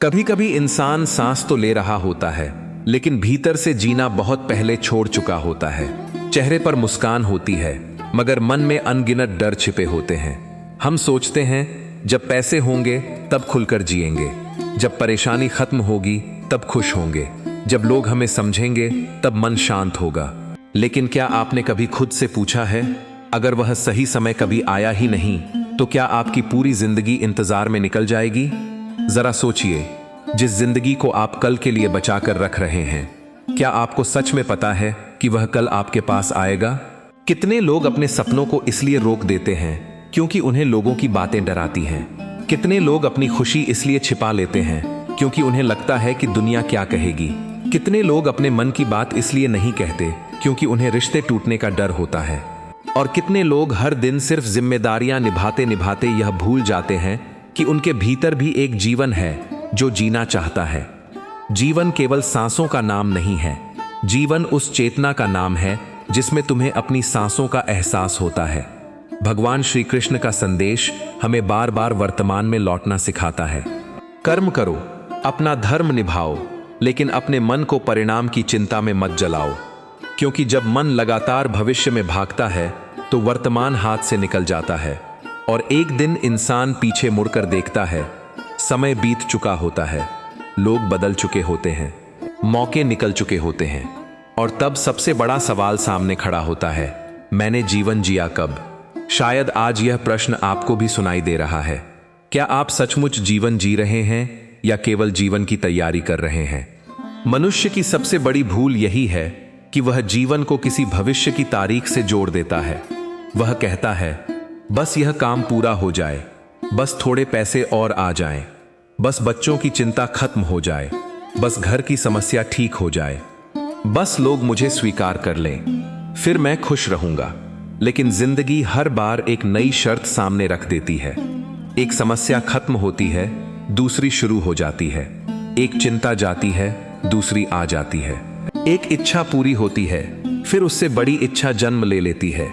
कभी कभी इंसान सांस तो ले रहा होता है, लेकिन भीतर से जीना बहुत पहले छोड़ चुका होता है। चेहरे पर मुस्कान होती है, मगर मन में अनगिनत डर छिपे होते हैं। हम सोचते हैं जब पैसे होंगे तब खुलकर जिएंगे, जब परेशानी खत्म होगी तब खुश होंगे, जब लोग हमें समझेंगे तब मन शांत होगा। लेकिन क्या आपने कभी खुद से पूछा है, अगर वह सही समय कभी आया ही नहीं तो क्या आपकी पूरी जिंदगी इंतजार में निकल जाएगी? जरा सोचिए, जिस जिंदगी को आप कल के लिए बचाकर रख रहे हैं, क्या आपको सच में पता है कि वह कल आपके पास आएगा? कितने लोग अपने सपनों को इसलिए रोक देते हैं क्योंकि उन्हें लोगों की बातें डराती हैं। कितने लोग अपनी खुशी इसलिए छिपा लेते हैं क्योंकि उन्हें लगता है कि दुनिया क्या कहेगी। कितने लोग अपने मन की बात इसलिए नहीं कहते क्योंकि उन्हें रिश्ते टूटने का डर होता है। और कितने लोग हर दिन सिर्फ जिम्मेदारियां निभाते निभाते यह भूल जाते हैं कि उनके भीतर भी एक जीवन है जो जीना चाहता है। जीवन केवल सांसों का नाम नहीं है, जीवन उस चेतना का नाम है जिसमें तुम्हें अपनी सांसों का एहसास होता है। भगवान श्री कृष्ण का संदेश हमें बार बार वर्तमान में लौटना सिखाता है। कर्म करो, अपना धर्म निभाओ, लेकिन अपने मन को परिणाम की चिंता में मत जलाओ, क्योंकि जब मन लगातार भविष्य में भागता है तो वर्तमान हाथ से निकल जाता है और एक दिन इंसान पीछे मुड़कर देखता है, समय बीत चुका होता है, लोग बदल चुके होते हैं, मौके निकल चुके होते हैं, और तब सबसे बड़ा सवाल सामने खड़ा होता है, मैंने जीवन जिया कब? शायद आज यह प्रश्न आपको भी सुनाई दे रहा है। क्या आप सचमुच जीवन जी रहे हैं या केवल जीवन की तैयारी कर रहे हैं? मनुष्य की सबसे बड़ी भूल यही है कि वह जीवन को किसी भविष्य की तारीख से जोड़ देता है। वह कहता है, बस यह काम पूरा हो जाए, बस थोड़े पैसे और आ जाएं, बस बच्चों की चिंता खत्म हो जाए, बस घर की समस्या ठीक हो जाए, बस लोग मुझे स्वीकार कर लें, फिर मैं खुश रहूंगा। लेकिन जिंदगी हर बार एक नई शर्त सामने रख देती है। एक समस्या खत्म होती है, दूसरी शुरू हो जाती है। एक चिंता जाती है, दूसरी आ जाती है। एक इच्छा पूरी होती है, फिर उससे बड़ी इच्छा जन्म ले लेती है।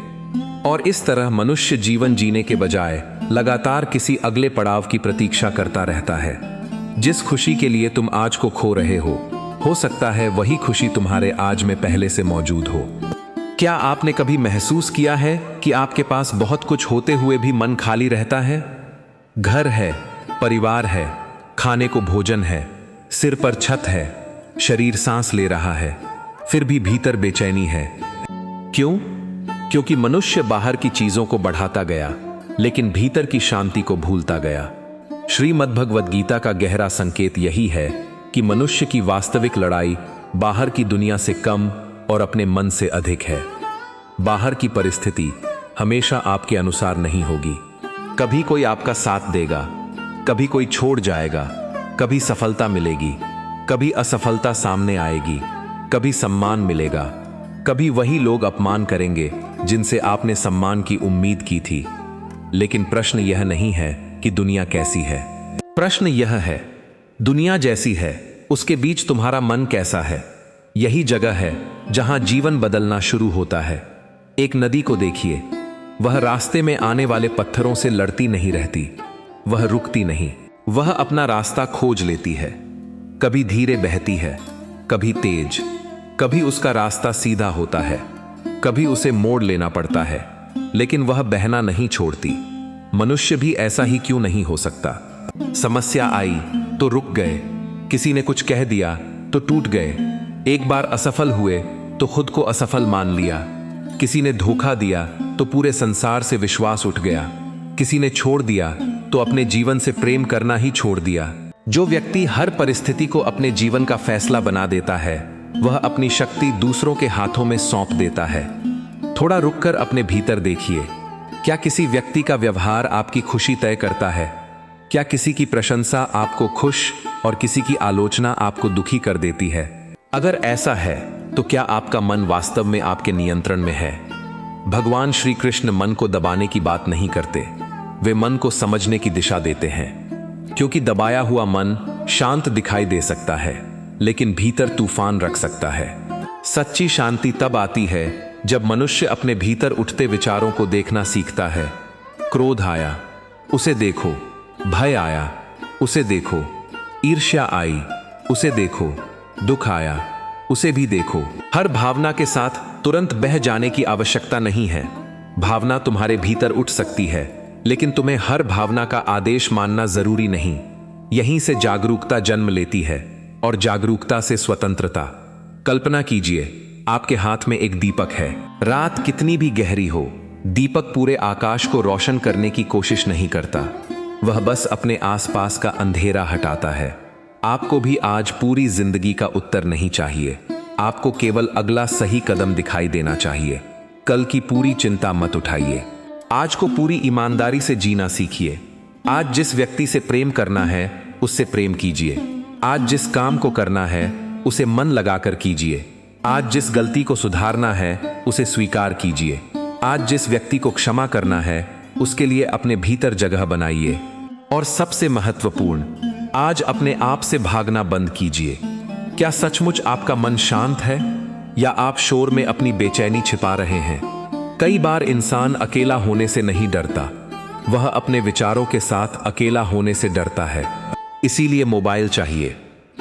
और इस तरह मनुष्य जीवन जीने के बजाय लगातार किसी अगले पड़ाव की प्रतीक्षा करता रहता है। जिस खुशी के लिए तुम आज को खो रहे हो सकता है वही खुशी तुम्हारे आज में पहले से मौजूद हो। क्या आपने कभी महसूस किया है कि आपके पास बहुत कुछ होते हुए भी मन खाली रहता है? घर है, परिवार है, खाने को भोजन है, सिर पर छत है, शरीर सांस ले रहा है, फिर भी भीतर बेचैनी है। क्यों? क्योंकि मनुष्य बाहर की चीजों को बढ़ाता गया, लेकिन भीतर की शांति को भूलता गया। श्रीमद् भगवद गीता का गहरा संकेत यही है कि मनुष्य की वास्तविक लड़ाई बाहर की दुनिया से कम और अपने मन से अधिक है। बाहर की परिस्थिति हमेशा आपके अनुसार नहीं होगी। कभी कोई आपका साथ देगा, कभी कोई छोड़ जाएगा, कभी सफलता मिलेगी, कभी असफलता सामने आएगी, कभी सम्मान मिलेगा, कभी वही लोग अपमान करेंगे जिनसे आपने सम्मान की उम्मीद की थी। लेकिन प्रश्न यह नहीं है कि दुनिया कैसी है, प्रश्न यह है, दुनिया जैसी है उसके बीच तुम्हारा मन कैसा है? यही जगह है जहां जीवन बदलना शुरू होता है। एक नदी को देखिए, वह रास्ते में आने वाले पत्थरों से लड़ती नहीं रहती, वह रुकती नहीं, वह अपना रास्ता खोज लेती है। कभी धीरे बहती है, कभी तेज, कभी उसका रास्ता सीधा होता है, कभी उसे मोड़ लेना पड़ता है, लेकिन वह बहना नहीं छोड़ती। मनुष्य भी ऐसा ही क्यों नहीं हो सकता? समस्या आई तो रुक गए, किसी ने कुछ कह दिया तो टूट गए, एक बार असफल हुए तो खुद को असफल मान लिया, किसी ने धोखा दिया तो पूरे संसार से विश्वास उठ गया, किसी ने छोड़ दिया तो अपने जीवन से प्रेम करना ही छोड़ दिया। जो व्यक्ति हर परिस्थिति को अपने जीवन का फैसला बना देता है, वह अपनी शक्ति दूसरों के हाथों में सौंप देता है। थोड़ा रुककर अपने भीतर देखिए, क्या किसी व्यक्ति का व्यवहार आपकी खुशी तय करता है? क्या किसी की प्रशंसा आपको खुश और किसी की आलोचना आपको दुखी कर देती है? अगर ऐसा है तो क्या आपका मन वास्तव में आपके नियंत्रण में है? भगवान श्री कृष्ण मन को दबाने की बात नहीं करते, वे मन को समझने की दिशा देते हैं। क्योंकि दबाया हुआ मन शांत दिखाई दे सकता है, लेकिन भीतर तूफान रख सकता है। सच्ची शांति तब आती है जब मनुष्य अपने भीतर उठते विचारों को देखना सीखता है। क्रोध आया, उसे देखो, भय आया, उसे देखो, ईर्ष्या आई, उसे देखो। दुख आया, उसे भी देखो। हर भावना के साथ तुरंत बह जाने की आवश्यकता नहीं है। भावना तुम्हारे भीतर उठ सकती है, लेकिन तुम्हें हर भावना का आदेश मानना जरूरी नहीं। यहीं से जागरूकता जन्म लेती है, और जागरूकता से स्वतंत्रता। कल्पना कीजिए, आपके हाथ में एक दीपक है। रात कितनी भी गहरी हो, दीपक पूरे आकाश को रोशन करने की कोशिश नहीं करता। वह बस अपने आसपास का अंधेरा हटाता है। आपको भी आज पूरी जिंदगी का उत्तर नहीं चाहिए। आपको केवल अगला सही कदम दिखाई देना चाहिए। कल की पूरी चिंता मत उठाइए। आज को पूरी ईमानदारी से जीना सीखिए। आज जिस व्यक्ति से प्रेम करना है, उससे प्रेम कीजिए। आज जिस काम को करना है, उसे मन लगाकर कीजिए। आज जिस गलती को सुधारना है, उसे स्वीकार कीजिए। आज जिस व्यक्ति को क्षमा करना है, उसके लिए अपने भीतर जगह बनाइए। और सबसे महत्वपूर्ण, आज अपने आप से भागना बंद कीजिए। क्या सचमुच आपका मन शांत है, या आप शोर में अपनी बेचैनी छिपा रहे हैं? कई बार इंसान अकेला होने से नहीं डरता, वह अपने विचारों के साथ अकेला होने से डरता है। इसीलिए मोबाइल चाहिए,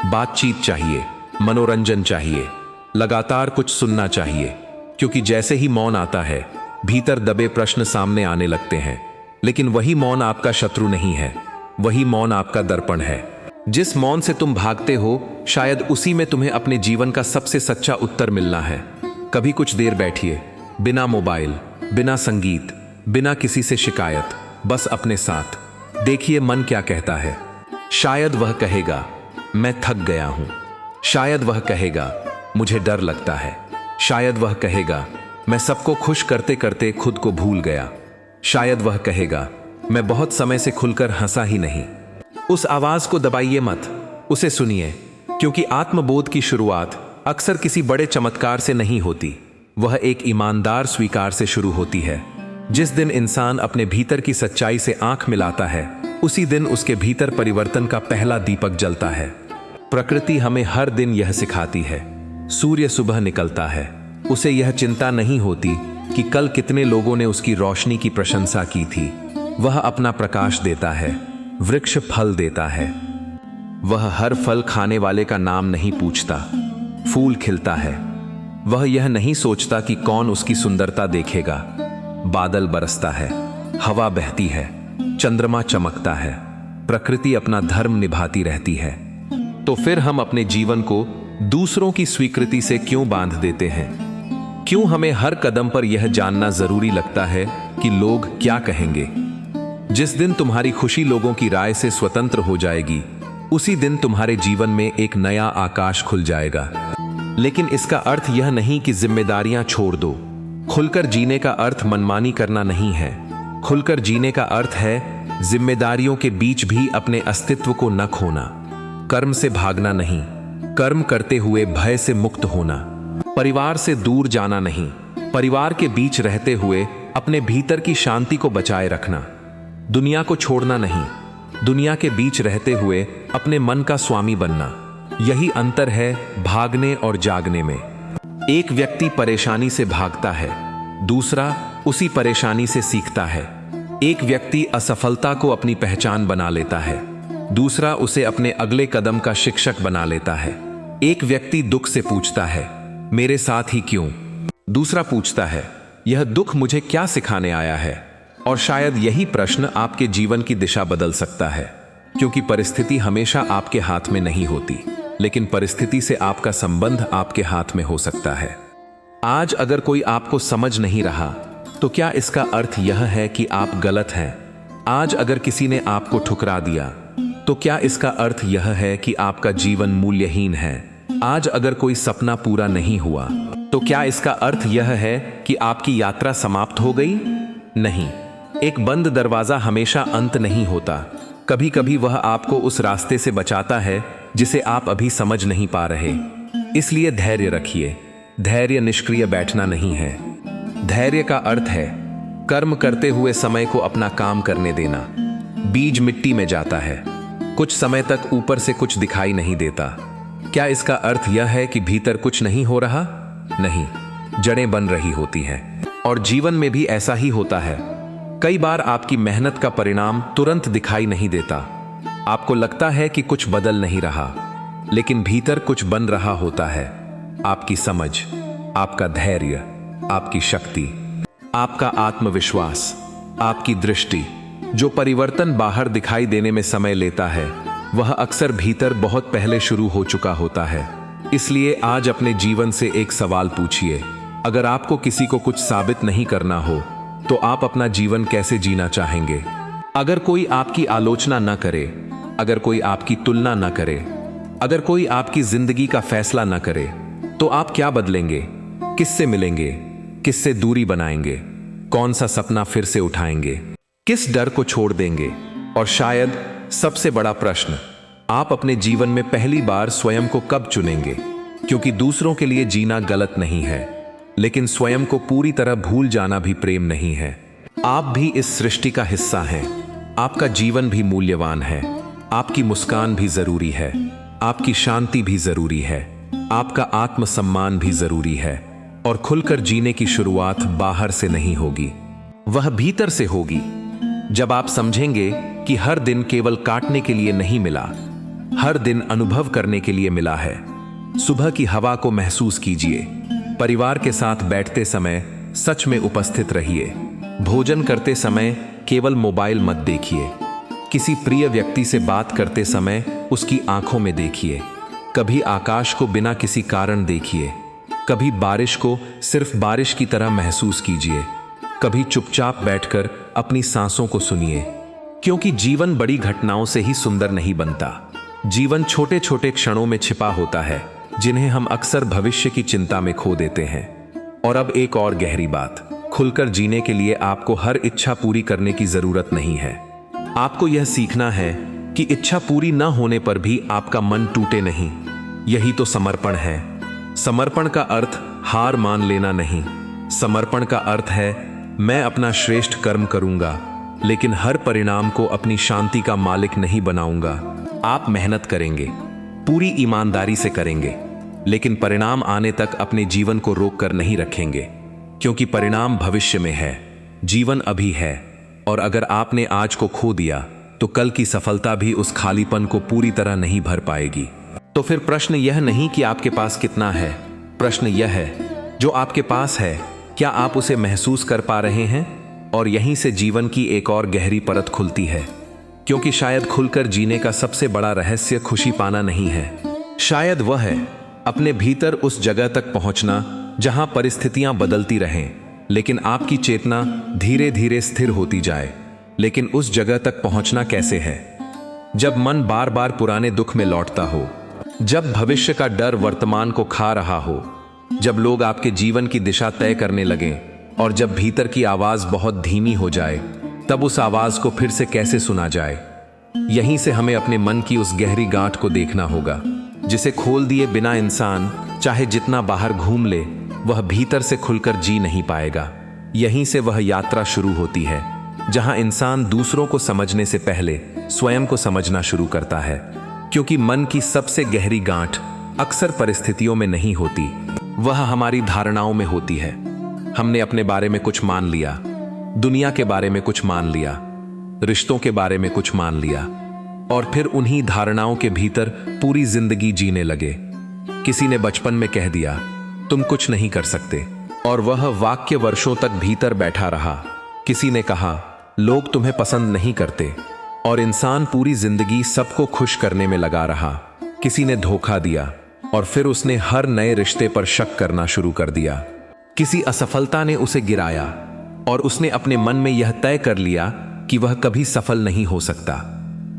बातचीत चाहिए, मनोरंजन चाहिए, लगातार कुछ सुनना चाहिए। क्योंकि जैसे ही मौन आता है, भीतर दबे प्रश्न सामने आने लगते हैं। लेकिन वही मौन आपका शत्रु नहीं है, वही मौन आपका दर्पण है। जिस मौन से तुम भागते हो, शायद उसी में तुम्हें अपने जीवन का सबसे सच्चा उत्तर मिलना है। कभी कुछ देर बैठिए, बिना मोबाइल, बिना संगीत, बिना किसी से शिकायत, बस अपने साथ। देखिए मन क्या कहता है। शायद वह कहेगा, मैं थक गया हूं। शायद वह कहेगा, मुझे डर लगता है। शायद वह कहेगा, मैं सबको खुश करते करते खुद को भूल गया। शायद वह कहेगा, मैं बहुत समय से खुलकर हंसा ही नहीं। उस आवाज को दबाइए मत, उसे सुनिए। क्योंकि आत्मबोध की शुरुआत अक्सर किसी बड़े चमत्कार से नहीं होती, वह एक ईमानदार स्वीकार से शुरू होती है। जिस दिन इंसान अपने भीतर की सच्चाई से आंख मिलाता है, उसी दिन उसके भीतर परिवर्तन का पहला दीपक जलता है। प्रकृति हमें हर दिन यह सिखाती है। सूर्य सुबह निकलता है, उसे यह चिंता नहीं होती कि कल कितने लोगों ने उसकी रोशनी की प्रशंसा की थी। वह अपना प्रकाश देता है, वृक्ष फल देता है। वह हर फल खाने वाले का नाम नहीं पूछता। फूल खिलता है, वह यह नहीं सोचता कि कौन उसकी सुंदरता देखेगा। बादल बरसता है, हवा बहती है, चंद्रमा चमकता है। प्रकृति अपना धर्म निभाती रहती है। तो फिर हम अपने जीवन को दूसरों की स्वीकृति से क्यों बांध देते हैं? क्यों हमें हर कदम पर यह जानना जरूरी लगता है कि लोग क्या कहेंगे? जिस दिन तुम्हारी खुशी लोगों की राय से स्वतंत्र हो जाएगी, उसी दिन तुम्हारे जीवन में एक नया आकाश खुल जाएगा। लेकिन इसका अर्थ यह नहीं कि जिम्मेदारियां छोड़ दो। खुलकर जीने का अर्थ मनमानी करना नहीं है। खुलकर जीने का अर्थ है जिम्मेदारियों के बीच भी अपने अस्तित्व को न खोना। कर्म से भागना नहीं, कर्म करते हुए भय से मुक्त होना। परिवार से दूर जाना नहीं, परिवार के बीच रहते हुए अपने भीतर की शांति को बचाए रखना। दुनिया को छोड़ना नहीं, दुनिया के बीच रहते हुए अपने मन का स्वामी बनना। यही अंतर है भागने और जागने में। एक व्यक्ति परेशानी से भागता है, दूसरा उसी परेशानी से सीखता है। एक व्यक्ति असफलता को अपनी पहचान बना लेता है, दूसरा उसे अपने अगले कदम का शिक्षक बना लेता है। एक व्यक्ति दुख से पूछता है, मेरे साथ ही क्यों? दूसरा पूछता है, यह दुख मुझे क्या सिखाने आया है? और शायद यही प्रश्न आपके जीवन की दिशा बदल सकता है। क्योंकि परिस्थिति हमेशा आपके हाथ में नहीं होती, लेकिन परिस्थिति से आपका संबंध आपके हाथ में हो सकता है। आज अगर कोई आपको समझ नहीं रहा, तो क्या इसका अर्थ यह है कि आप गलत हैं? आज अगर किसी ने आपको ठुकरा दिया, तो क्या इसका अर्थ यह है कि आपका जीवन मूल्यहीन है? आज अगर कोई सपना पूरा नहीं हुआ, तो क्या इसका अर्थ यह है कि आपकी यात्रा समाप्त हो गई? नहीं, एक बंद दरवाजा हमेशा अंत नहीं होता। कभी कभी वह आपको उस रास्ते से बचाता है जिसे आप अभी समझ नहीं पा रहे। इसलिए धैर्य रखिए। धैर्य निष्क्रिय बैठना नहीं है। धैर्य का अर्थ है कर्म करते हुए समय को अपना काम करने देना। बीज मिट्टी में जाता है, कुछ समय तक ऊपर से कुछ दिखाई नहीं देता। क्या इसका अर्थ यह है कि भीतर कुछ नहीं हो रहा? नहीं, जड़ें बन रही होती हैं। और जीवन में भी ऐसा ही होता है। कई बार आपकी मेहनत का परिणाम तुरंत दिखाई नहीं देता, आपको लगता है कि कुछ बदल नहीं रहा, लेकिन भीतर कुछ बन रहा होता है। आपकी समझ, आपका धैर्य, आपकी शक्ति, आपका आत्मविश्वास, आपकी दृष्टि। जो परिवर्तन बाहर दिखाई देने में समय लेता है, वह अक्सर भीतर बहुत पहले शुरू हो चुका होता है। इसलिए आज अपने जीवन से एक सवाल पूछिए। अगर आपको किसी को कुछ साबित नहीं करना हो, तो आप अपना जीवन कैसे जीना चाहेंगे? अगर कोई आपकी आलोचना न करे, अगर कोई आपकी तुलना न करे, अगर कोई आपकी जिंदगी का फैसला न करे, तो आप क्या बदलेंगे? किससे मिलेंगे? किससे दूरी बनाएंगे? कौन सा सपना फिर से उठाएंगे? किस डर को छोड़ देंगे? और शायद सबसे बड़ा प्रश्न, आप अपने जीवन में पहली बार स्वयं को कब चुनेंगे? क्योंकि दूसरों के लिए जीना गलत नहीं है, लेकिन स्वयं को पूरी तरह भूल जाना भी प्रेम नहीं है। आप भी इस सृष्टि का हिस्सा हैं। आपका जीवन भी मूल्यवान है। आपकी मुस्कान भी जरूरी है। आपकी शांति भी जरूरी है। आपका आत्मसम्मान भी जरूरी है। और खुलकर जीने की शुरुआत बाहर से नहीं होगी, वह भीतर से होगी। जब आप समझेंगे कि हर दिन केवल काटने के लिए नहीं मिला, हर दिन अनुभव करने के लिए मिला है। सुबह की हवा को महसूस कीजिए। परिवार के साथ बैठते समय सच में उपस्थित रहिए। भोजन करते समय केवल मोबाइल मत देखिए। किसी प्रिय व्यक्ति से बात करते समय उसकी आंखों में देखिए। कभी आकाश को बिना किसी कारण देखिए। कभी बारिश को सिर्फ बारिश की तरह महसूस कीजिए। कभी चुपचाप बैठकर अपनी सांसों को सुनिए। क्योंकि जीवन बड़ी घटनाओं से ही सुंदर नहीं बनता। जीवन छोटे छोटे क्षणों में छिपा होता है, जिन्हें हम अक्सर भविष्य की चिंता में खो देते हैं। और अब एक और गहरी बात, खुलकर जीने के लिए आपको हर इच्छा पूरी करने की जरूरत नहीं है। आपको यह सीखना है कि इच्छा पूरी न होने पर भी आपका मन टूटे नहीं। यही तो समर्पण है। समर्पण का अर्थ हार मान लेना नहीं। समर्पण का अर्थ है, मैं अपना श्रेष्ठ कर्म करूंगा, लेकिन हर परिणाम को अपनी शांति का मालिक नहीं बनाऊंगा। आप मेहनत करेंगे, पूरी ईमानदारी से करेंगे, लेकिन परिणाम आने तक अपने जीवन को रोक कर नहीं रखेंगे। क्योंकि परिणाम भविष्य में है, जीवन अभी है। और अगर आपने आज को खो दिया, तो कल की सफलता भी उस खालीपन को पूरी तरह नहीं भर पाएगी। तो फिर प्रश्न यह नहीं कि आपके पास कितना है, प्रश्न यह है, जो आपके पास है, क्या आप उसे महसूस कर पा रहे हैं? और यहीं से जीवन की एक और गहरी परत खुलती है। क्योंकि शायद खुलकर जीने का सबसे बड़ा रहस्य खुशी पाना नहीं है। शायद वह है अपने भीतर उस जगह तक पहुंचना जहां परिस्थितियां बदलती रहें, लेकिन आपकी चेतना धीरे धीरे स्थिर होती जाए। लेकिन उस जगह तक पहुंचना कैसे है? जब मन बार बार पुराने दुख में लौटता हो, जब भविष्य का डर वर्तमान को खा रहा हो, जब लोग आपके जीवन की दिशा तय करने लगें, और जब भीतर की आवाज बहुत धीमी हो जाए, तब उस आवाज को फिर से कैसे सुना जाए? यहीं से हमें अपने मन की उस गहरी गांठ को देखना होगा, जिसे खोल दिए बिना इंसान चाहे जितना बाहर घूम ले, वह भीतर से खुलकर जी नहीं पाएगा। यहीं से वह यात्रा शुरू होती है, जहां इंसान दूसरों को समझने से पहले स्वयं को समझना शुरू करता है। क्योंकि मन की सबसे गहरी गांठ अक्सर परिस्थितियों में नहीं होती, वह हमारी धारणाओं में होती है। हमने अपने बारे में कुछ मान लिया, दुनिया के बारे में कुछ मान लिया, रिश्तों के बारे में कुछ मान लिया, और फिर उन्हीं धारणाओं के भीतर पूरी जिंदगी जीने लगे। किसी ने बचपन में कह दिया, तुम कुछ नहीं कर सकते, और वह वाक्य वर्षों तक भीतर बैठा रहा। किसी ने कहा, लोग तुम्हें पसंद नहीं करते, और इंसान पूरी जिंदगी सबको खुश करने में लगा रहा। किसी ने धोखा दिया, और फिर उसने हर नए रिश्ते पर शक करना शुरू कर दिया। किसी असफलता ने उसे गिराया, और उसने अपने मन में यह तय कर लिया कि वह कभी सफल नहीं हो सकता।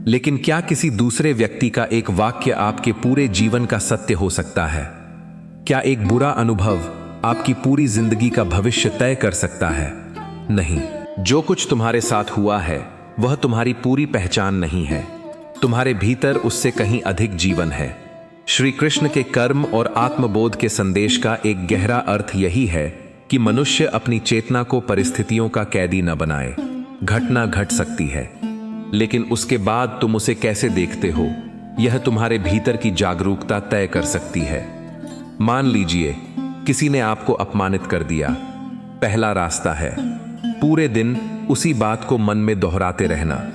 लेकिन क्या किसी दूसरे व्यक्ति का एक वाक्य आपके पूरे जीवन का सत्य हो सकता है? क्या एक बुरा अनुभव आपकी पूरी जिंदगी का भविष्य तय कर सकता है? नहीं। जो कुछ तुम्हारे साथ हुआ है, वह तुम्हारी पूरी पहचान नहीं है। तुम्हारे भीतर उससे कहीं अधिक जीवन है। श्री कृष्ण के कर्म और आत्मबोध के संदेश का एक गहरा अर्थ यही है कि मनुष्य अपनी चेतना को परिस्थितियों का कैदी न बनाए। घटना घट सकती है, लेकिन उसके बाद तुम उसे कैसे देखते हो, यह तुम्हारे भीतर की जागरूकता तय कर सकती है। मान लीजिए किसी ने आपको अपमानित कर दिया। पहला रास्ता है पूरे दिन उसी बात को मन में दोहराते रहना।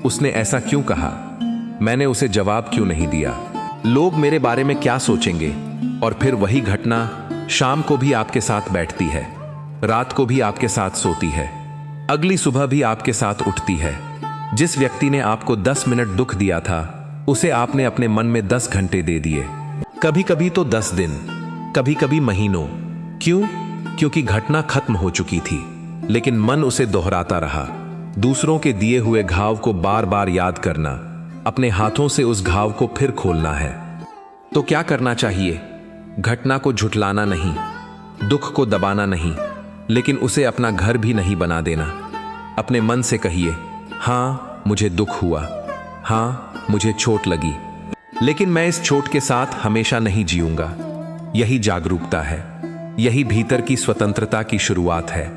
उसने ऐसा क्यों कहा? मैंने उसे जवाब क्यों नहीं दिया? लोग मेरे बारे में क्या सोचेंगे? और फिर वही घटना शाम को भी आपके साथ बैठती है, रात को भी आपके साथ सोती है, अगली सुबह भी आपके साथ उठती है। जिस व्यक्ति ने आपको 10 मिनट दुख दिया था, उसे आपने अपने मन में 10 घंटे दे दिए, कभी कभी तो 10 दिन, कभी कभी महीनों। क्यों? क्योंकि घटना खत्म हो चुकी थी, लेकिन मन उसे दोहराता रहा। दूसरों के दिए हुए घाव को बार बार याद करना, अपने हाथों से उस घाव को फिर खोलना है। तो क्या करना चाहिए? घटना को झुठलाना नहीं, दुख को दबाना नहीं, लेकिन उसे अपना घर भी नहीं बना देना। अपने मन से कहिए, हाँ मुझे दुख हुआ, हाँ मुझे चोट लगी, लेकिन मैं इस चोट के साथ हमेशा नहीं जीऊंगा। यही जागरूकता है, यही भीतर की स्वतंत्रता की शुरुआत है।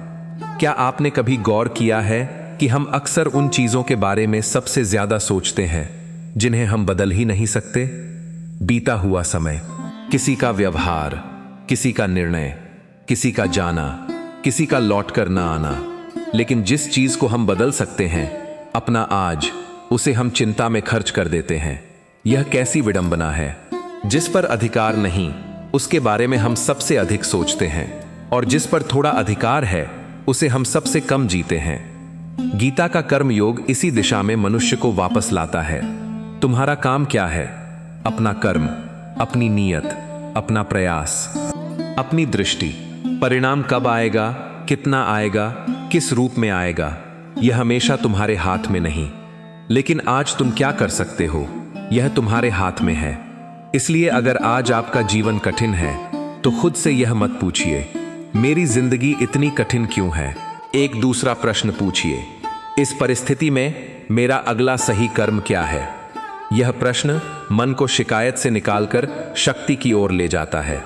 क्या आपने कभी गौर किया है कि हम अक्सर उन चीजों के बारे में सबसे ज्यादा सोचते हैं जिन्हें हम बदल ही नहीं सकते? बीता हुआ समय, किसी का व्यवहार, किसी का निर्णय, किसी का जाना, किसी का लौट कर ना आना। लेकिन जिस चीज को हम बदल सकते हैं, अपना आज, उसे हम चिंता में खर्च कर देते हैं। यह कैसी विडंबना है? जिस पर अधिकार नहीं, उसके बारे में हम सबसे अधिक सोचते हैं, और जिस पर थोड़ा अधिकार है, उसे हम सबसे कम जीते हैं। गीता का कर्म योग इसी दिशा में मनुष्य को वापस लाता है। तुम्हारा काम क्या है? अपना कर्म, अपनी नीयत, अपना प्रयास, अपनी दृष्टि। परिणाम कब आएगा, कितना आएगा, किस रूप में आएगा, यह हमेशा तुम्हारे हाथ में नहीं। लेकिन आज तुम क्या कर सकते हो, यह तुम्हारे हाथ में है। इसलिए अगर आज आपका जीवन कठिन है, तो खुद से यह मत पूछिए, मेरी जिंदगी इतनी कठिन क्यों है? एक दूसरा प्रश्न पूछिए, इस परिस्थिति में मेरा अगला सही कर्म क्या है? यह प्रश्न मन को शिकायत से निकालकर शक्ति की ओर ले जाता है।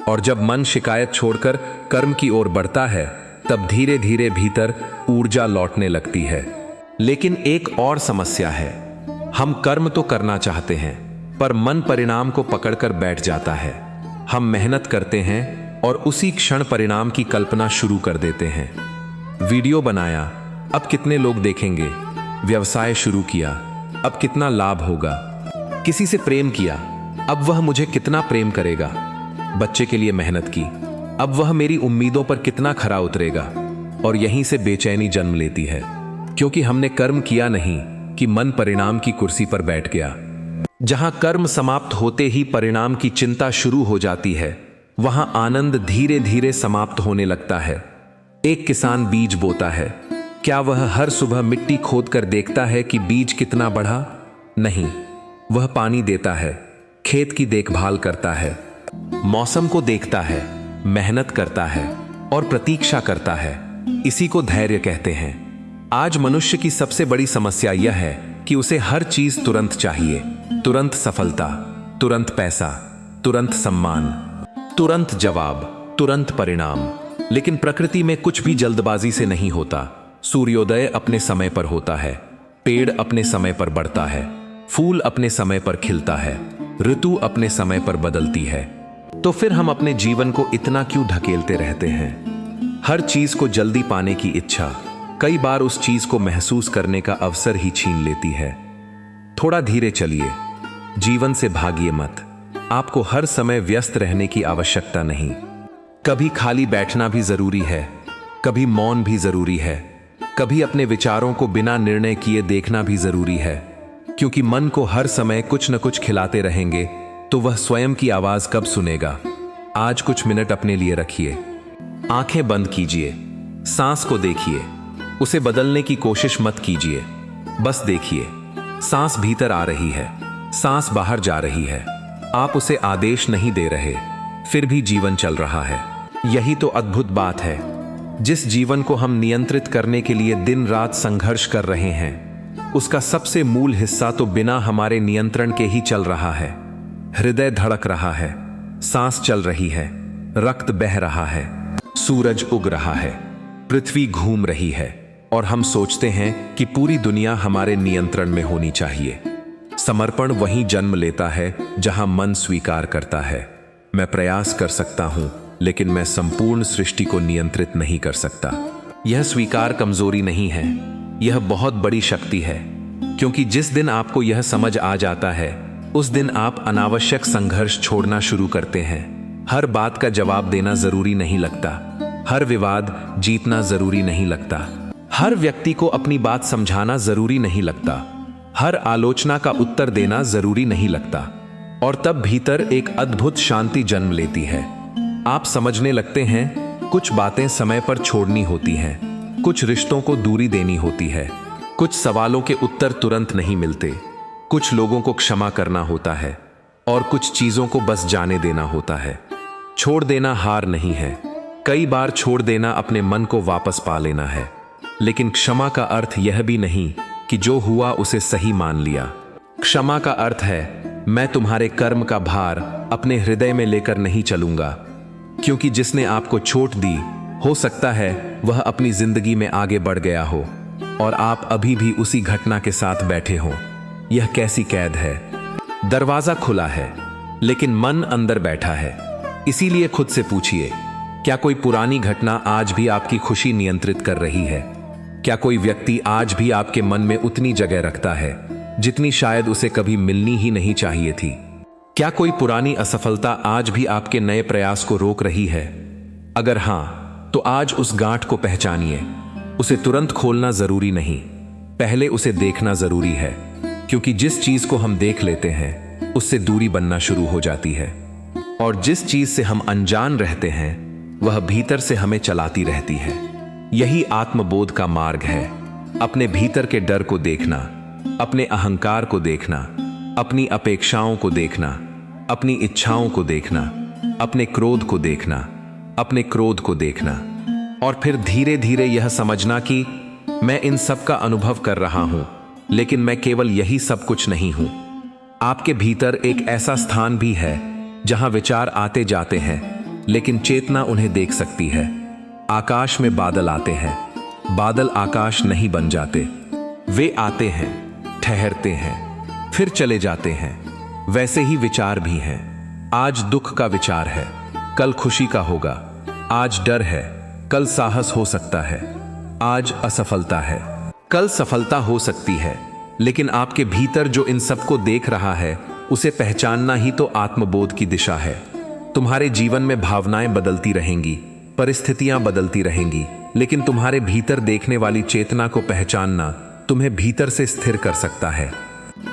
और जब मन शिकायत छोड़कर कर्म की ओर बढ़ता है, तब धीरे धीरे भीतर ऊर्जा लौटने लगती है। लेकिन एक और समस्या है, हम कर्म तो करना चाहते हैं, पर मन परिणाम को पकड़कर बैठ जाता है। हम मेहनत करते हैं और उसी क्षण परिणाम की कल्पना शुरू कर देते हैं। वीडियो बनाया, अब कितने लोग देखेंगे? व्यवसाय शुरू किया, अब कितना लाभ होगा? किसी से प्रेम किया, अब वह मुझे कितना प्रेम करेगा? बच्चे के लिए मेहनत की, अब वह मेरी उम्मीदों पर कितना खरा उतरेगा? और यहीं से बेचैनी जन्म लेती है, क्योंकि हमने कर्म किया नहीं कि मन परिणाम की कुर्सी पर बैठ गया। जहां कर्म समाप्त होते ही परिणाम की चिंता शुरू हो जाती है, वहां आनंद धीरे धीरे समाप्त होने लगता है। एक किसान बीज बोता है, क्या वह हर सुबह मिट्टी खोदकर देखता है कि बीज कितना बढ़ा? नहीं, वह पानी देता है, खेत की देखभाल करता है, मौसम को देखता है, मेहनत करता है और प्रतीक्षा करता है। इसी को धैर्य कहते हैं। आज मनुष्य की सबसे बड़ी समस्या यह है कि उसे हर चीज तुरंत चाहिए। तुरंत सफलता, तुरंत पैसा, तुरंत सम्मान, तुरंत जवाब, तुरंत परिणाम। लेकिन प्रकृति में कुछ भी जल्दबाजी से नहीं होता। सूर्योदय अपने समय पर होता है, पेड़ अपने समय पर बढ़ता है, फूल अपने समय पर खिलता है, ऋतु अपने समय पर बदलती है। तो फिर हम अपने जीवन को इतना क्यों ढकेलते रहते हैं? हर चीज को जल्दी पाने की इच्छा कई बार उस चीज को महसूस करने का अवसर ही छीन लेती है। थोड़ा धीरे चलिए, जीवन से भागिए मत। आपको हर समय व्यस्त रहने की आवश्यकता नहीं। कभी खाली बैठना भी जरूरी है, कभी मौन भी जरूरी है, कभी अपने विचारों को बिना निर्णय किए देखना भी जरूरी है। क्योंकि मन को हर समय कुछ न कुछ खिलाते रहेंगे तो वह स्वयं की आवाज कब सुनेगा? आज कुछ मिनट अपने लिए रखिए, आंखें बंद कीजिए, सांस को देखिए, उसे बदलने की कोशिश मत कीजिए, बस देखिए। सांस भीतर आ रही है, सांस बाहर जा रही है, आप उसे आदेश नहीं दे रहे, फिर भी जीवन चल रहा है। यही तो अद्भुत बात है। जिस जीवन को हम नियंत्रित करने के लिए दिन रात संघर्ष कर रहे हैं, उसका सबसे मूल हिस्सा तो बिना हमारे नियंत्रण के ही चल रहा है। हृदय धड़क रहा है, सांस चल रही है, रक्त बह रहा है, सूरज उग रहा है, पृथ्वी घूम रही है, और हम सोचते हैं कि पूरी दुनिया हमारे नियंत्रण में होनी चाहिए। समर्पण वहीं जन्म लेता है जहां मन स्वीकार करता है, मैं प्रयास कर सकता हूं, लेकिन मैं संपूर्ण सृष्टि को नियंत्रित नहीं कर सकता। यह स्वीकार कमजोरी नहीं है, यह बहुत बड़ी शक्ति है। क्योंकि जिस दिन आपको यह समझ आ जाता है उस दिन आप अनावश्यक संघर्ष छोड़ना शुरू करते हैं। हर बात का जवाब देना जरूरी नहीं लगता, हर विवाद जीतना जरूरी नहीं लगता, हर व्यक्ति को अपनी बात समझाना जरूरी नहीं लगता, हर आलोचना का उत्तर देना जरूरी नहीं लगता। और तब भीतर एक अद्भुत शांति जन्म लेती है। आप समझने लगते हैं कुछ बातें समय पर छोड़नी होती हैं, कुछ रिश्तों को दूरी देनी होती है, कुछ सवालों के उत्तर तुरंत नहीं मिलते, कुछ लोगों को क्षमा करना होता है और कुछ चीजों को बस जाने देना होता है। छोड़ देना हार नहीं है, कई बार छोड़ देना अपने मन को वापस पा लेना है। लेकिन क्षमा का अर्थ यह भी नहीं कि जो हुआ उसे सही मान लिया। क्षमा का अर्थ है मैं तुम्हारे कर्म का भार अपने हृदय में लेकर नहीं चलूंगा, क्योंकि जिसने आपको चोट दी हो सकता है वह अपनी जिंदगी में आगे बढ़ गया हो और आप अभी भी उसी घटना के साथ बैठे हो। यह कैसी कैद है। दरवाजा खुला है लेकिन मन अंदर बैठा है। इसीलिए खुद से पूछिए, क्या कोई पुरानी घटना आज भी आपकी खुशी नियंत्रित कर रही है? क्या कोई व्यक्ति आज भी आपके मन में उतनी जगह रखता है जितनी शायद उसे कभी मिलनी ही नहीं चाहिए थी? क्या कोई पुरानी असफलता आज भी आपके नए प्रयास को रोक रही है? अगर हां, तो आज उस गांठ को पहचानिए। उसे तुरंत खोलना जरूरी नहीं, पहले उसे देखना जरूरी है, क्योंकि जिस चीज को हम देख लेते हैं उससे दूरी बनना शुरू हो जाती है। और जिस चीज से हम अनजान रहते हैं वह भीतर से हमें चलाती रहती है। यही आत्मबोध का मार्ग है। अपने भीतर के डर को देखना, अपने अहंकार को देखना, अपनी अपेक्षाओं को देखना, अपनी इच्छाओं को देखना, अपने क्रोध को देखना, अपने क्रोध को देखना, और फिर धीरे धीरे यह समझना कि मैं इन सब का अनुभव कर रहा हूं, लेकिन मैं केवल यही सब कुछ नहीं हूं। आपके भीतर एक ऐसा स्थान भी है जहां विचार आते जाते हैं लेकिन चेतना उन्हें देख सकती है। आकाश में बादल आते हैं, बादल आकाश नहीं बन जाते, वे आते हैं, ठहरते हैं, फिर चले जाते हैं। वैसे ही विचार भी हैं। आज दुख का विचार है, कल खुशी का होगा। आज डर है, कल साहस हो सकता है। आज असफलता है, कल सफलता हो सकती है। लेकिन आपके भीतर जो इन सबको देख रहा है उसे पहचानना ही तो आत्मबोध की दिशा है। तुम्हारे जीवन में भावनाएं बदलती रहेंगी, परिस्थितियां बदलती रहेंगी, लेकिन तुम्हारे भीतर देखने वाली चेतना को पहचानना तुम्हें भीतर से स्थिर कर सकता है।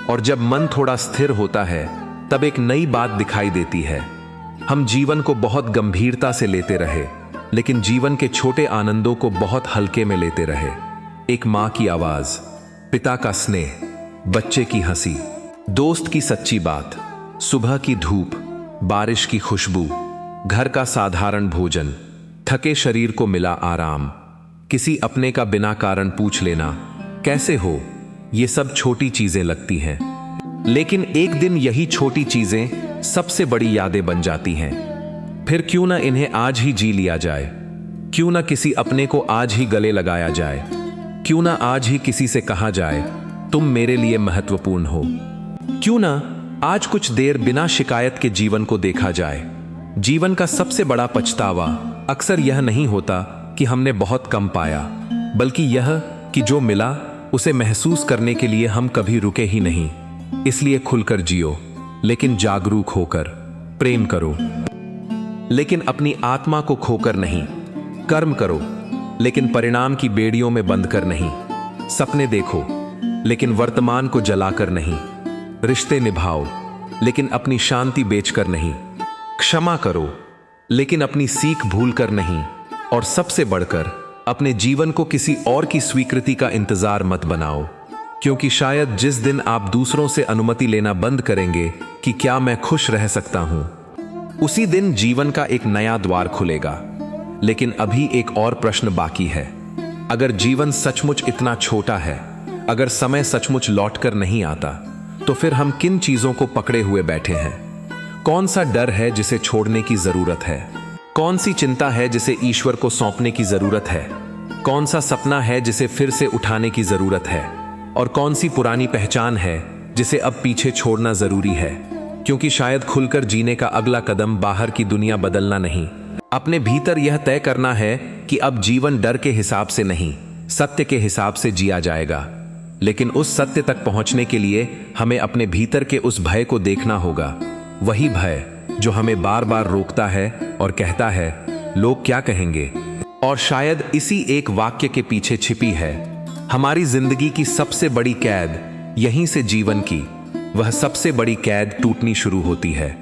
और जब मन थोड़ा स्थिर होता है तब एक नई बात दिखाई देती है। हम जीवन को बहुत गंभीरता से लेते रहे, लेकिन जीवन के छोटे आनंदों को बहुत हल्के में लेते रहे। एक माँ की आवाज, पिता का स्नेह, बच्चे की हंसी, दोस्त की सच्ची बात, सुबह की धूप, बारिश की खुशबू, घर का साधारण भोजन, थके शरीर को मिला आराम, किसी अपने का बिना कारण पूछ लेना कैसे हो। ये सब छोटी चीजें लगती हैं, लेकिन एक दिन यही छोटी चीजें सबसे बड़ी यादें बन जाती हैं। फिर क्यों ना इन्हें आज ही जी लिया जाए, क्यों ना किसी अपने को आज ही गले लगाया जाए, क्यों ना आज ही किसी से कहा जाए तुम मेरे लिए महत्वपूर्ण हो। क्यों ना आज कुछ देर बिना शिकायत के जीवन को देखा जाए। जीवन का सबसे बड़ा पछतावा अक्सर यह नहीं होता कि हमने बहुत कम पाया, बल्कि यह कि जो मिला उसे महसूस करने के लिए हम कभी रुके ही नहीं। इसलिए खुलकर जियो, लेकिन जागरूक होकर। प्रेम करो, लेकिन अपनी आत्मा को खोकर नहीं। कर्म करो, लेकिन परिणाम की बेड़ियों में बंद कर नहीं। सपने देखो, लेकिन वर्तमान को जलाकर नहीं। रिश्ते निभाओ, लेकिन अपनी शांति बेचकर नहीं। क्षमा करो, लेकिन अपनी सीख भूलकर नहीं। और सबसे बढ़कर अपने जीवन को किसी और की स्वीकृति का इंतजार मत बनाओ, क्योंकि शायद जिस दिन आप दूसरों से अनुमति लेना बंद करेंगे कि क्या मैं खुश रह सकता हूं, उसी दिन जीवन का एक नया द्वार खुलेगा। लेकिन अभी एक और प्रश्न बाकी है। अगर जीवन सचमुच इतना छोटा है, अगर समय सचमुच लौटकर नहीं आता, तो फिर हम किन चीजों को पकड़े हुए बैठे हैं? कौन सा डर है जिसे छोड़ने की जरूरत है? कौन सी चिंता है जिसे ईश्वर को सौंपने की जरूरत है? कौन सा सपना है जिसे फिर से उठाने की जरूरत है? और कौन सी पुरानी पहचान है जिसे अब पीछे छोड़ना जरूरी है? क्योंकि शायद खुलकर जीने का अगला कदम बाहर की दुनिया बदलना नहीं, अपने भीतर यह तय करना है कि अब जीवन डर के हिसाब से नहीं, सत्य के हिसाब से जिया जाएगा। लेकिन उस सत्य तक पहुंचने के लिए हमें अपने भीतर के उस भय को देखना होगा। वही भय जो हमें बार बार रोकता है और कहता है, लोग क्या कहेंगे। और शायद इसी एक वाक्य के पीछे छिपी है हमारी जिंदगी की सबसे बड़ी कैद। यहीं से जीवन की वह सबसे बड़ी कैद टूटनी शुरू होती है।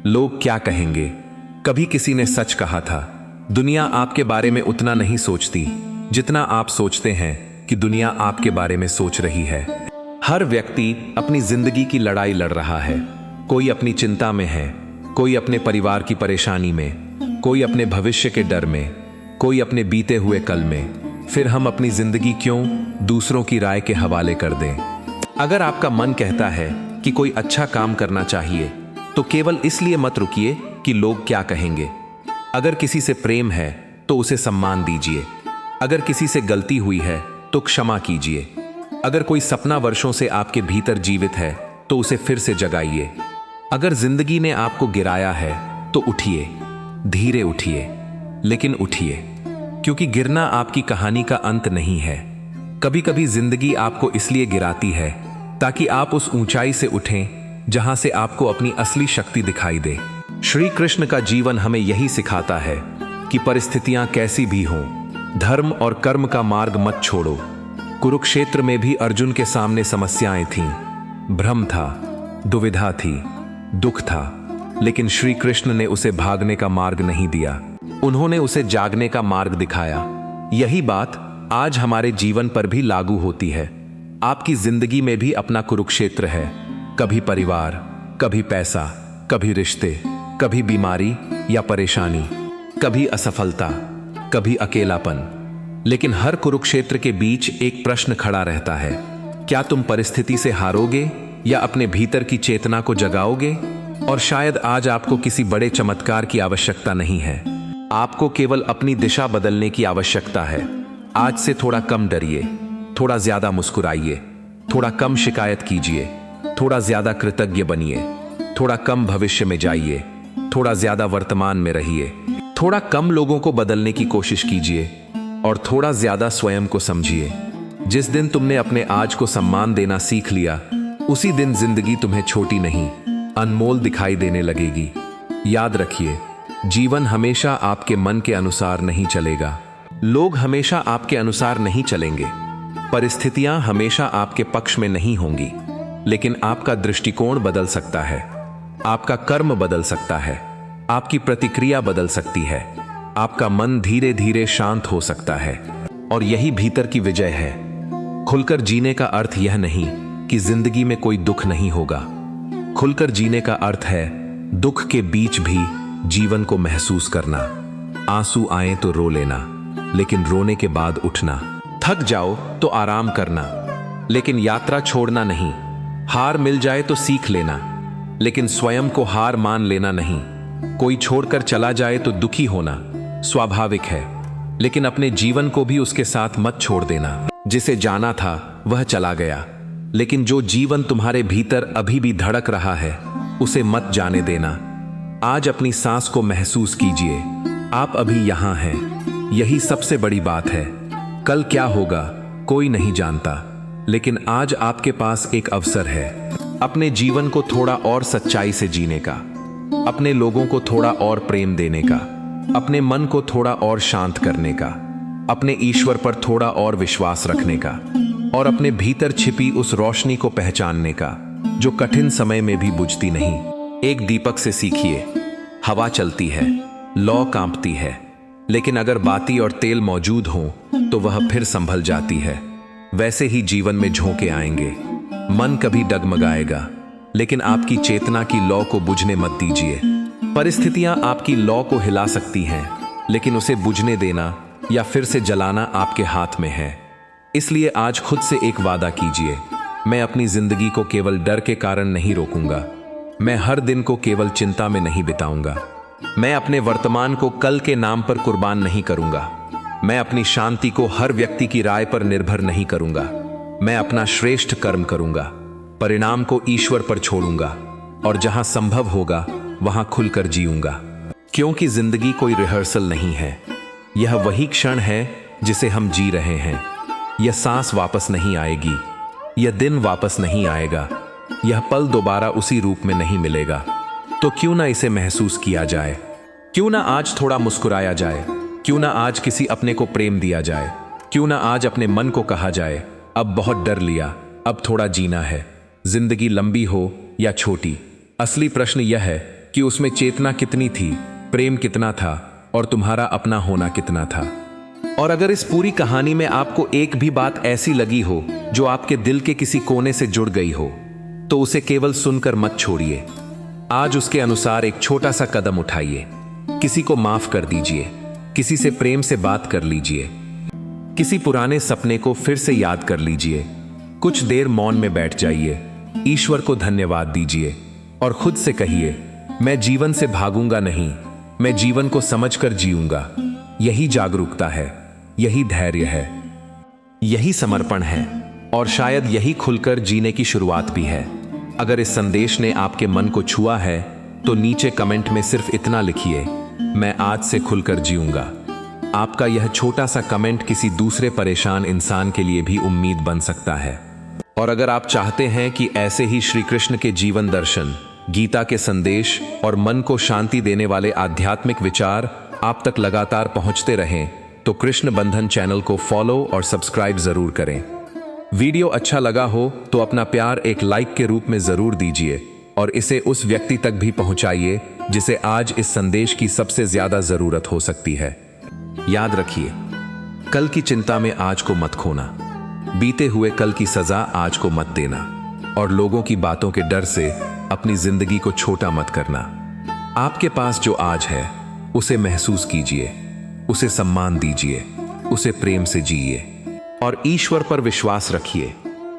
लोग क्या कहेंगे। कभी किसी ने सच कहा था, दुनिया आपके बारे में उतना नहीं सोचती जितना आप सोचते हैं कि दुनिया आपके बारे में सोच रही है। हर व्यक्ति अपनी जिंदगी की लड़ाई लड़ रहा है। कोई अपनी चिंता में है, कोई अपने परिवार की परेशानी में, कोई अपने भविष्य के डर में, कोई अपने बीते हुए कल में। फिर हम अपनी जिंदगी क्यों दूसरों की राय के हवाले कर दें। अगर आपका मन कहता है कि कोई अच्छा काम करना चाहिए तो केवल इसलिए मत रुकिए कि लोग क्या कहेंगे। अगर किसी से प्रेम है तो उसे सम्मान दीजिए। अगर किसी से गलती हुई है तो क्षमा कीजिए। अगर कोई सपना वर्षों से आपके भीतर जीवित है तो उसे फिर से जगाइए। अगर जिंदगी ने आपको गिराया है तो उठिए, धीरे उठिए, लेकिन उठिए, क्योंकि गिरना आपकी कहानी का अंत नहीं है। कभी कभी जिंदगी आपको इसलिए गिराती है ताकि आप उस ऊंचाई से उठें जहां से आपको अपनी असली शक्ति दिखाई दे। श्री कृष्ण का जीवन हमें यही सिखाता है कि परिस्थितियां कैसी भी हों, धर्म और कर्म का मार्ग मत छोड़ो। कुरुक्षेत्र में भी अर्जुन के सामने समस्याएं थीं, भ्रम था, दुविधा थी, दुख था, लेकिन श्री कृष्ण ने उसे भागने का मार्ग नहीं दिया। उन्होंने उसे जागने का मार्ग दिखाया। यही बात आज हमारे जीवन पर भी लागू होती है। आपकी जिंदगी में भी अपना कुरुक्षेत्र है। कभी परिवार, कभी पैसा, कभी रिश्ते, कभी बीमारी या परेशानी, कभी असफलता, कभी अकेलापन। लेकिन हर कुरुक्षेत्र के बीच एक प्रश्न खड़ा रहता है, क्या तुम परिस्थिति से हारोगे या अपने भीतर की चेतना को जगाओगे। और शायद आज आपको किसी बड़े चमत्कार की आवश्यकता नहीं है, आपको केवल अपनी दिशा बदलने की आवश्यकता है। आज से थोड़ा कम डरिए, थोड़ा ज्यादा मुस्कुराइए, थोड़ा कम शिकायत कीजिए, थोड़ा ज्यादा कृतज्ञ बनिए, थोड़ा कम भविष्य में जाइए, थोड़ा ज्यादा वर्तमान में रहिए, थोड़ा कम लोगों को बदलने की कोशिश कीजिए और थोड़ा ज्यादा स्वयं को समझिए। जिस दिन तुमने अपने आज को सम्मान देना सीख लिया, उसी दिन जिंदगी तुम्हें छोटी नहीं, अनमोल दिखाई देने लगेगी। याद रखिए, जीवन हमेशा आपके मन के अनुसार नहीं चलेगा। लोग हमेशा आपके अनुसार नहीं चलेंगे। परिस्थितियां हमेशा आपके पक्ष में नहीं होंगी, लेकिन आपका दृष्टिकोण बदल सकता है, आपका कर्म बदल सकता है, आपकी प्रतिक्रिया बदल सकती है, आपका मन धीरे धीरे शांत हो सकता है। और यही भीतर की विजय है। खुलकर जीने का अर्थ यह नहीं कि जिंदगी में कोई दुख नहीं होगा। खुलकर जीने का अर्थ है दुख के बीच भी जीवन को महसूस करना। आंसू आए तो रो लेना, लेकिन रोने के बाद उठना। थक जाओ तो आराम करना, लेकिन यात्रा छोड़ना नहीं। हार मिल जाए तो सीख लेना, लेकिन स्वयं को हार मान लेना नहीं। कोई छोड़कर चला जाए तो दुखी होना स्वाभाविक है, लेकिन अपने जीवन को भी उसके साथ मत छोड़ देना। जिसे जाना था वह चला गया, लेकिन जो जीवन तुम्हारे भीतर अभी भी धड़क रहा है उसे मत जाने देना। आज अपनी सांस को महसूस कीजिए, आप अभी यहां हैं। यही सबसे बड़ी बात है। कल क्या होगा कोई नहीं जानता, लेकिन आज आपके पास एक अवसर है अपने जीवन को थोड़ा और सच्चाई से जीने का, अपने लोगों को थोड़ा और प्रेम देने का, अपने मन को थोड़ा और शांत करने का, अपने ईश्वर पर थोड़ा और विश्वास रखने का, और अपने भीतर छिपी उस रोशनी को पहचानने का जो कठिन समय में भी बुझती नहीं। एक दीपक से सीखिए, हवा चलती है, लौ कांपती है, लेकिन अगर बाती और तेल मौजूद हो तो वह फिर संभल जाती है। वैसे ही जीवन में झोंके आएंगे, मन कभी डगमगाएगा, लेकिन आपकी चेतना की लौ को बुझने मत दीजिए। परिस्थितियां आपकी लौ को हिला सकती हैं, लेकिन उसे बुझने देना या फिर से जलाना आपके हाथ में है। इसलिए आज खुद से एक वादा कीजिए, मैं अपनी जिंदगी को केवल डर के कारण नहीं रोकूंगा। मैं हर दिन को केवल चिंता में नहीं बिताऊंगा। मैं अपने वर्तमान को कल के नाम पर कुर्बान नहीं करूंगा। मैं अपनी शांति को हर व्यक्ति की राय पर निर्भर नहीं करूंगा। मैं अपना श्रेष्ठ कर्म करूंगा, परिणाम को ईश्वर पर छोड़ूंगा, और जहां संभव होगा वहां खुलकर जीऊंगा। क्योंकि जिंदगी कोई रिहर्सल नहीं है, यह वही क्षण है जिसे हम जी रहे हैं। यह सांस वापस नहीं आएगी, यह दिन वापस नहीं आएगा, यह पल दोबारा उसी रूप में नहीं मिलेगा। तो क्यों ना इसे महसूस किया जाए, क्यों ना आज थोड़ा मुस्कुराया जाए, क्यों ना आज किसी अपने को प्रेम दिया जाए, क्यों ना आज अपने मन को कहा जाए, अब बहुत डर लिया, अब थोड़ा जीना है। जिंदगी लंबी हो या छोटी, असली प्रश्न यह है कि उसमें चेतना कितनी थी, प्रेम कितना था और तुम्हारा अपना होना कितना था। और अगर इस पूरी कहानी में आपको एक भी बात ऐसी लगी हो जो आपके दिल के किसी कोने से जुड़ गई हो, तो उसे केवल सुनकर मत छोड़िए। आज उसके अनुसार एक छोटा सा कदम उठाइए। किसी को माफ कर दीजिए, किसी से प्रेम से बात कर लीजिए, किसी पुराने सपने को फिर से याद कर लीजिए। कुछ देर मौन में बैठ जाइए, ईश्वर को धन्यवाद दीजिए और खुद से कहिए, मैं जीवन से भागूंगा नहीं, मैं जीवन को समझकर जीऊंगा। यही जागरूकता है, यही धैर्य है, यही समर्पण है और शायद यही खुलकर जीने की शुरुआत भी है। अगर इस संदेश ने आपके मन को छुआ है तो नीचे कमेंट में सिर्फ इतना लिखिए, मैं आज से खुलकर जीऊंगा। आपका यह छोटा सा कमेंट किसी दूसरे परेशान इंसान के लिए भी उम्मीद बन सकता है। और अगर आप चाहते हैं कि ऐसे ही श्री कृष्ण के जीवन दर्शन, गीता के संदेश और मन को शांति देने वाले आध्यात्मिक विचार आप तक लगातार पहुंचते रहें, तो कृष्ण बंधन चैनल को फॉलो और सब्सक्राइब जरूर करें। वीडियो अच्छा लगा हो तो अपना प्यार एक लाइक के रूप में जरूर दीजिए और इसे उस व्यक्ति तक भी पहुंचाइए जिसे आज इस संदेश की सबसे ज्यादा जरूरत हो सकती है। याद रखिए, कल की चिंता में आज को मत खोना, बीते हुए कल की सजा आज को मत देना और लोगों की बातों के डर से अपनी जिंदगी को छोटा मत करना। आपके पास जो आज है उसे महसूस कीजिए, उसे सम्मान दीजिए, उसे प्रेम से जिए और ईश्वर पर विश्वास रखिए,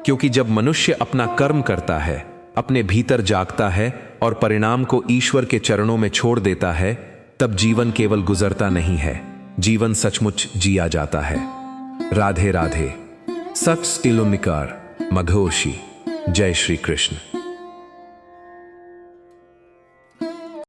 क्योंकि जब मनुष्य अपना कर्म करता है, अपने भीतर जागता है और परिणाम को ईश्वर के चरणों में छोड़ देता है, तब जीवन केवल गुजरता नहीं है, जीवन सचमुच जिया जाता है। राधे राधे, सत्स इलुमिकार मघोषी। जय श्री कृष्ण।